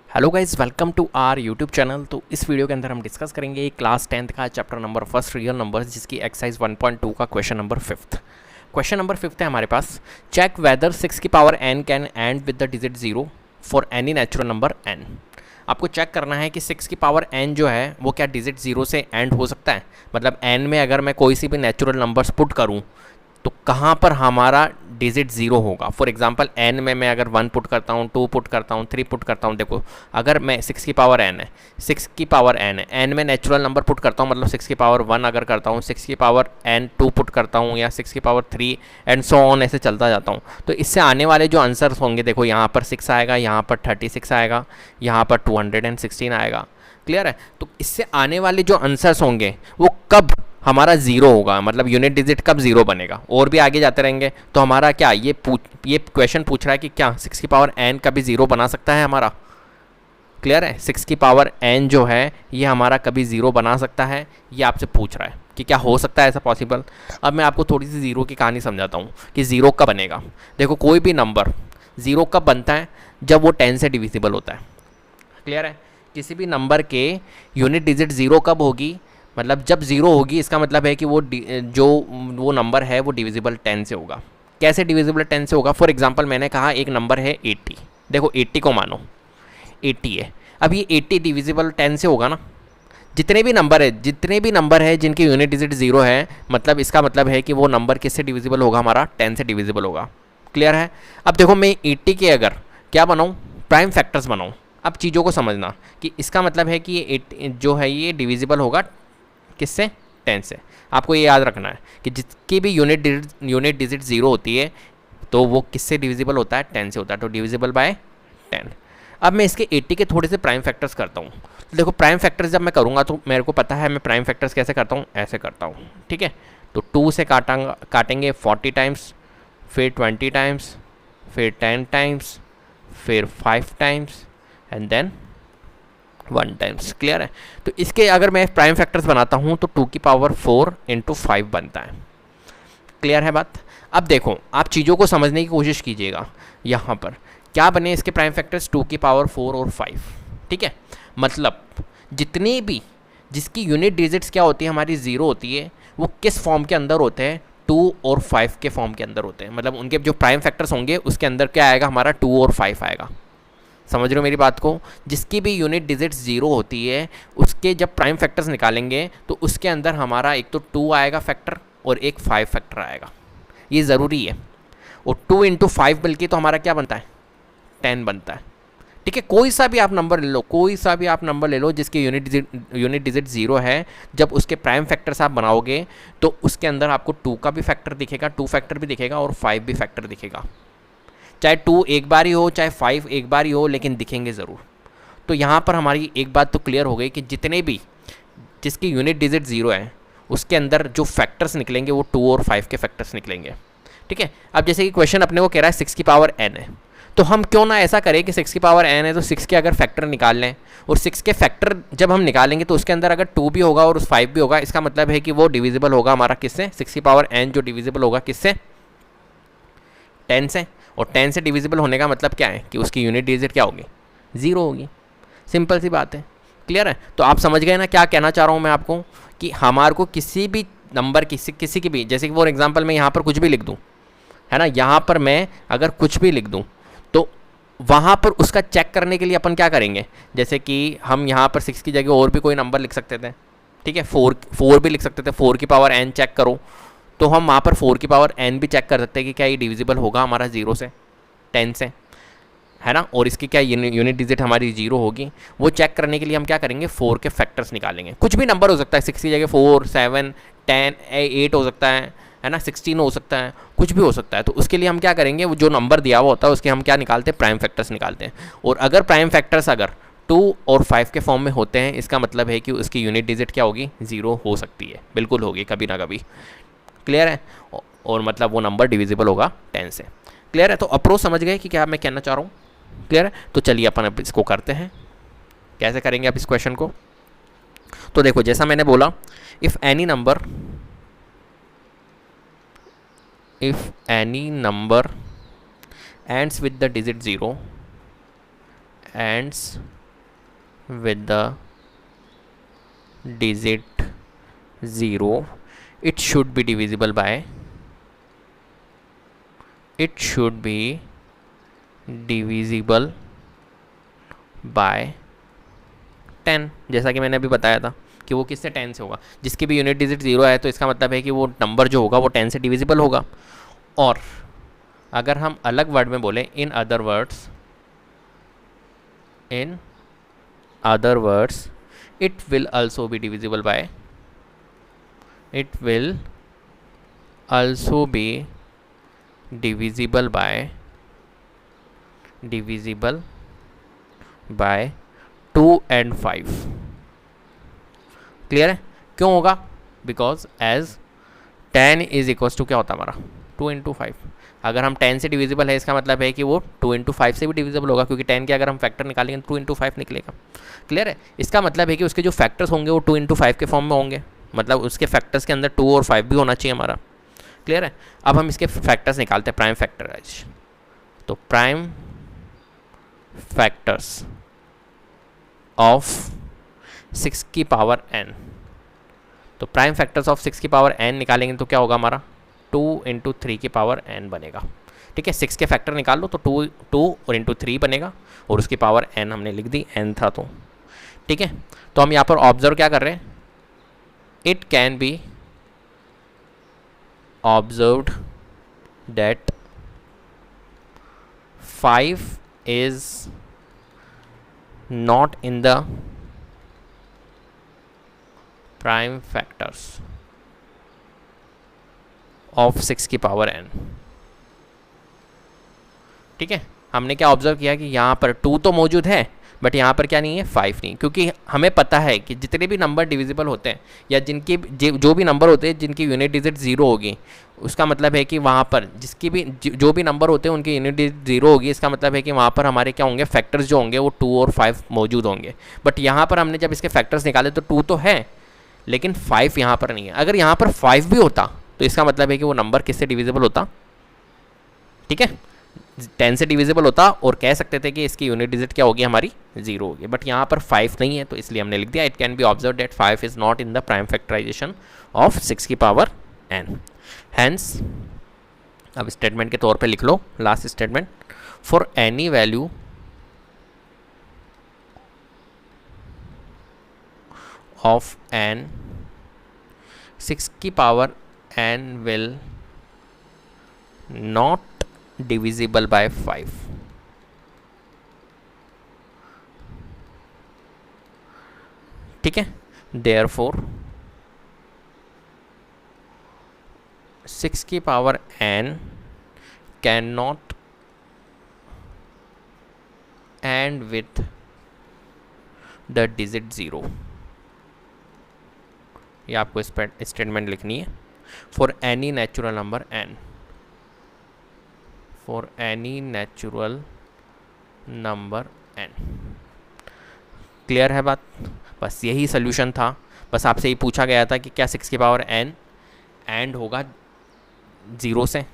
Hello guys, welcome to our YouTube channel. तो इस video के अंदर हम डिस्कस करेंगे क्लास 10th का chapter number first real numbers, जिसकी एक्सरसाइज 1.2 का question number 5th। Question number 5th है हमारे पास, चेक वेदर 6 की power n can and with the digit 0 for any natural number n। आपको चेक करना है कि 6 की पावर n जो है वो क्या डिजिट 0 से एंड हो सकता है। मतलब n में अगर मैं कोई सी भी नेचुरल नंबर्स पुट करूँ तो कहाँ पर हमारा डिजिट ज़ीरो होगा। फॉर एग्जांपल n में मैं अगर 1 पुट करता हूँ, 2 पुट करता हूँ, 3 पुट करता हूँ। देखो, अगर मैं 6 की पावर n है, 6 की पावर n है, n में नेचुरल नंबर पुट करता हूँ, मतलब 6 की पावर 1 अगर करता हूँ, 6 की पावर n 2 पुट करता हूँ, या 6 की पावर 3 एंड सो ऑन, ऐसे चलता जाता हूँ। तो इससे आने वाले जो आंसर्स होंगे, देखो यहाँ पर 6 आएगा, यहाँ पर 36 आएगा, यहाँ पर 216 आएगा। क्लियर है। तो इससे आने वाले जो आंसर्स होंगे वो कब हमारा ज़ीरो होगा, मतलब यूनिट डिजिट कब ज़ीरो बनेगा। और भी आगे जाते रहेंगे तो हमारा क्या ये क्वेश्चन पूछ रहा है कि क्या 6 की पावर n कभी ज़ीरो बना सकता है हमारा। क्लियर है। 6 की पावर n जो है ये हमारा कभी ज़ीरो बना सकता है, ये आपसे पूछ रहा है कि क्या हो सकता है ऐसा पॉसिबल। अब मैं आपको थोड़ी सी ज़ीरो की कहानी समझाता हूँ कि ज़ीरो कब बनेगा। देखो, कोई भी नंबर ज़ीरो कब बनता है, जब वो 10 से डिविजिबल होता है। क्लियर है। किसी भी नंबर के यूनिट डिजिट ज़ीरो कब होगी, मतलब जब ज़ीरो होगी, इसका मतलब है कि वो नंबर है वो डिविजिबल 10 से होगा। कैसे डिविजिबल 10 से होगा। फॉर एग्जांपल मैंने कहा एक नंबर है 80। देखो 80 को मानो 80 है। अब ये 80 डिविजिबल 10 से होगा ना। जितने भी नंबर है जिनकी यूनिट डिजिट ज़ीरो है, मतलब इसका मतलब है कि वो नंबर किससे डिविजिबल होगा, हमारा 10 से डिविजिबल होगा। क्लियर है। अब देखो, मैं 80 के अगर क्या बनाऊँ, प्राइम फैक्टर्स बनाऊँ। अब चीज़ों को समझना कि इसका मतलब है कि ये 8 जो है ये डिविजिबल होगा किससे, 10 से। आपको ये याद रखना है कि जिसकी भी यूनिट डिजिट ज़ीरो होती है तो वो किससे डिविजिबल होता है, 10 से होता है। तो डिविजिबल बाय 10। अब मैं इसके 80 के थोड़े से प्राइम फैक्टर्स करता हूँ। तो देखो, प्राइम फैक्टर्स जब मैं करूँगा तो मेरे को पता है मैं प्राइम फैक्टर्स कैसे करता हूँ, ऐसे करता हूँ। ठीक है। तो 2 से काटेंगे 40 टाइम्स, फिर 20 टाइम्स, फिर 10 टाइम्स, फिर 5 times and then 1 times. Clear है। तो इसके अगर मैं प्राइम फैक्टर्स बनाता हूँ तो 2 की पावर 4 इंटू 5 बनता है। क्लियर है बात। अब देखो, आप चीज़ों को समझने की कोशिश कीजिएगा। यहाँ पर क्या बने इसके प्राइम फैक्टर्स, 2 की पावर 4 और 5। ठीक है। मतलब जितनी भी जिसकी यूनिट डिजिट्स क्या होती है, हमारी ज़ीरो होती है, वो किस फॉर्म के अंदर होते हैं, 2 और 5 के फॉर्म के अंदर होते हैं। मतलब उनके जो प्राइम फैक्टर्स होंगे उसके अंदर क्या आएगा, हमारा 2 और 5 आएगा। समझ रहे हो मेरी बात को। जिसकी भी यूनिट डिजिट ज़ीरो होती है उसके जब प्राइम फैक्टर्स निकालेंगे तो उसके अंदर हमारा एक तो 2 आएगा फैक्टर और एक 5 फैक्टर आएगा। ये ज़रूरी है। और 2 इंटू 5 मिलके तो हमारा क्या बनता है, 10 बनता है। ठीक है। कोई सा भी आप नंबर ले लो जिसकी यूनिट डिजिट ज़ीरो है, जब उसके प्राइम फैक्टर्स आप बनाओगे तो उसके अंदर आपको 2 का भी फैक्टर दिखेगा, 2 फैक्टर भी दिखेगा और 5 भी फैक्टर दिखेगा। चाहे 2 एक बार ही हो, चाहे 5 एक बार ही हो, लेकिन दिखेंगे ज़रूर। तो यहाँ पर हमारी एक बात तो क्लियर हो गई कि जिसकी यूनिट डिजिट ज़ीरो है उसके अंदर जो फैक्टर्स निकलेंगे वो 2 और 5 के फैक्टर्स निकलेंगे। ठीक है। अब जैसे कि क्वेश्चन अपने को कह रहा है 6 की पावर n है, तो हम क्यों ना ऐसा करें कि 6 की पावर n है तो 6 के अगर फैक्टर निकाल लें, और 6 के फैक्टर जब हम निकालेंगे तो उसके अंदर अगर 2 भी होगा और 5 भी होगा, इसका मतलब है कि वो डिविजिबल होगा हमारा किससे, 6 की पावर n जो डिविजिबल होगा किससे, 10 से। और 10 से डिविजिबल होने का मतलब क्या है कि उसकी यूनिट डिजिट क्या होगी, ज़ीरो होगी। सिंपल सी बात है। क्लियर है। तो आप समझ गए ना क्या कहना चाह रहा हूँ मैं आपको, कि हमारे को किसी भी नंबर किसी की भी, जैसे कि फॉर एग्जांपल मैं यहाँ पर कुछ भी लिख दूँ, है ना, यहाँ पर मैं अगर कुछ भी लिख दूँ तो वहाँ पर उसका चेक करने के लिए अपन क्या करेंगे, जैसे कि हम यहाँ पर 6 की जगह और भी कोई नंबर लिख सकते थे। ठीक है। 4 भी लिख सकते थे, 4 की पावर n चेक करो, तो हम वहाँ पर 4 की पावर n भी चेक कर सकते हैं कि क्या ये डिविजिबल होगा हमारा 0 से, 10 से, है ना। और इसकी क्या यूनिट डिजिट हमारी 0 होगी। वो चेक करने के लिए हम क्या करेंगे, 4 के फैक्टर्स निकालेंगे। कुछ भी नंबर हो सकता है, 6 की जगह 4, 7, 10, 8 हो सकता है ना, 16 हो सकता है, कुछ भी हो सकता है। तो उसके लिए हम क्या करेंगे, वो जो नंबर दिया हुआ होता है उसके हम क्या निकालते हैं, प्राइम फैक्टर्स निकालते हैं। और अगर प्राइम फैक्टर्स अगर 2 और 5 के फॉर्म में होते हैं, इसका मतलब है कि उसकी यूनिट डिजिट क्या होगी, 0 हो सकती है, बिल्कुल होगी कभी ना कभी। क्लियर है। और मतलब वो नंबर डिविजिबल होगा 10 से। क्लियर है। तो अप्रोच समझ गए कि क्या मैं कहना चाह रहा हूँ। क्लियर है। तो चलिए अपन अब इसको करते हैं, कैसे करेंगे अब इस क्वेश्चन को। तो देखो, जैसा मैंने बोला, if any number ends with the digit 0 ends with the digit 0, it should be divisible by 10। जैसा कि मैंने अभी बताया था कि वो किससे 10 से होगा, जिसकी भी यूनिट डिजिट 0 है तो इसका मतलब है कि वो नंबर जो होगा वो 10 से डिविजिबल होगा। और अगर हम अलग वर्ड में बोलें, in other words it will also be divisible by 2 and 5। Clear है? क्यों होगा? Because as 10 is equals to क्या होता है हमारा 2 इंटू 5। अगर हम 10 से डिविजिबल है इसका मतलब है कि वो 2 इंटू 5 से भी डिविजिबल होगा, क्योंकि 10 के अगर हम फैक्टर निकालेंगे तो 2 इंटू 5 निकलेगा। क्लियर है? इसका मतलब है कि उसके जो फैक्टर्स होंगे वो 2 इंटू 5 के फॉर्म में होंगे, मतलब उसके फैक्टर्स के अंदर 2 और 5 भी होना चाहिए हमारा। क्लियर है? अब हम इसके फैक्टर्स निकालते हैं, प्राइम फैक्टराइज। तो प्राइम फैक्टर्स ऑफ 6 की पावर n, तो प्राइम फैक्टर्स ऑफ 6 की पावर n निकालेंगे तो क्या होगा हमारा 2 इंटू 3 की पावर n बनेगा। ठीक है, 6 के फैक्टर निकाल लो तो 2 और इंटू 3 बनेगा, और उसकी पावर n हमने लिख दी, n था तो। ठीक है, तो हम यहाँ पर ऑब्जर्व क्या कर रहे हैं, it can B observed that 5 is not in the prime factors of 6 की पावर n। ठीक है, हमने क्या ऑब्जर्व किया कि यहाँ पर 2 तो मौजूद है बट यहाँ पर क्या नहीं है, 5 नहीं, क्योंकि हमें पता है कि जितने भी नंबर डिविजिबल होते हैं या जिनकी जो भी नंबर होते हैं जिनकी यूनिट डिजिट 0 होगी, उसका मतलब है कि वहाँ पर जिसकी भी जो भी नंबर होते हैं उनकी यूनिट डिजिट 0 होगी। इसका मतलब है कि वहाँ पर हमारे क्या होंगे, फैक्टर्स जो होंगे वो 2 और 5 मौजूद होंगे। बट यहाँ पर हमने जब इसके फैक्टर्स निकाले तो 2 तो है लेकिन 5 यहाँ पर नहीं है। अगर यहाँ पर 5 भी होता तो इसका मतलब है कि वो नंबर किससे डिविजिबल होता, ठीक है, 10 से डिविजिबल होता, और कह सकते थे कि इसकी यूनिट डिजिट क्या होगी हमारी 0 होगी। बट यहाँ पर 5 नहीं है तो इसलिए हमने लिख दिया it can be observed that 5 is not in the prime factorization of 6 की पावर n। हैंस अब स्टेटमेंट के तौर पे लिख लो last statement, for any value of n 6 की power n will not divisible by 5। ठीक है, therefore 6 की power n cannot end with the digit 0। ये आपको स्टेटमेंट लिखनी है, for any natural number n, for any natural number n। Clear है बात? बस यही सोल्यूशन था। बस आपसे ये पूछा गया था कि क्या 6 की पावर n एंड होगा 0 से,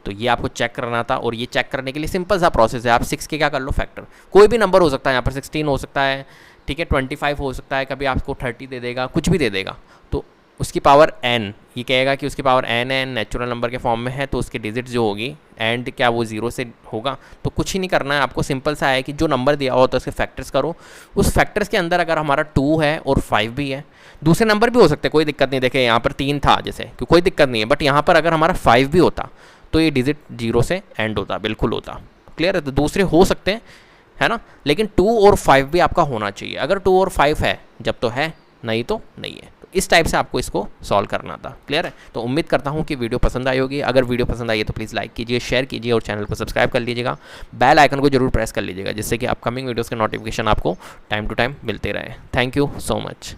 तो ये आपको चेक करना था। और ये चेक करने के लिए सिंपल सा प्रोसेस है, आप 6 के क्या कर लो फैक्टर, कोई भी नंबर हो सकता है, यहाँ पर 16 हो सकता है, ठीक है, 25 हो सकता है, कभी आपको 30 दे देगा, कुछ भी दे देगा, तो उसकी पावर n, ये कहेगा कि उसकी पावर n है, नेचुरल नंबर के फॉर्म में है, तो उसकी डिजिट जो होगी एंड क्या वो 0 से होगा। तो कुछ ही नहीं करना है आपको, सिंपल सा है कि जो नंबर दिया हो तो उसके फैक्टर्स करो। उस फैक्टर्स के अंदर अगर हमारा 2 है और 5 भी है, दूसरे नंबर भी हो सकते हैं, कोई दिक्कत नहीं। देखें यहाँ पर 3 था जैसे, कि कोई दिक्कत नहीं है, बट यहाँ पर अगर हमारा 5 भी होता तो ये डिजिट 0 से एंड होता, बिल्कुल होता। क्लियर है? तो दूसरे हो सकते हैं, है ना, लेकिन 2 और 5 भी आपका होना चाहिए। अगर 2 और 5 है जब तो है, नहीं तो नहीं है। तो इस टाइप से आपको इसको सॉल्व करना था। क्लियर है? तो उम्मीद करता हूँ कि वीडियो पसंद आई होगी। अगर वीडियो पसंद आई है तो प्लीज़ लाइक कीजिए, शेयर कीजिए और चैनल को सब्सक्राइब कर लीजिएगा। बेल आइकन को जरूर प्रेस कर लीजिएगा, जिससे कि अपकमिंग वीडियोज़ के नोटिफिकेशन आपको टाइम टू टाइम मिलते रहे। Thank you so much.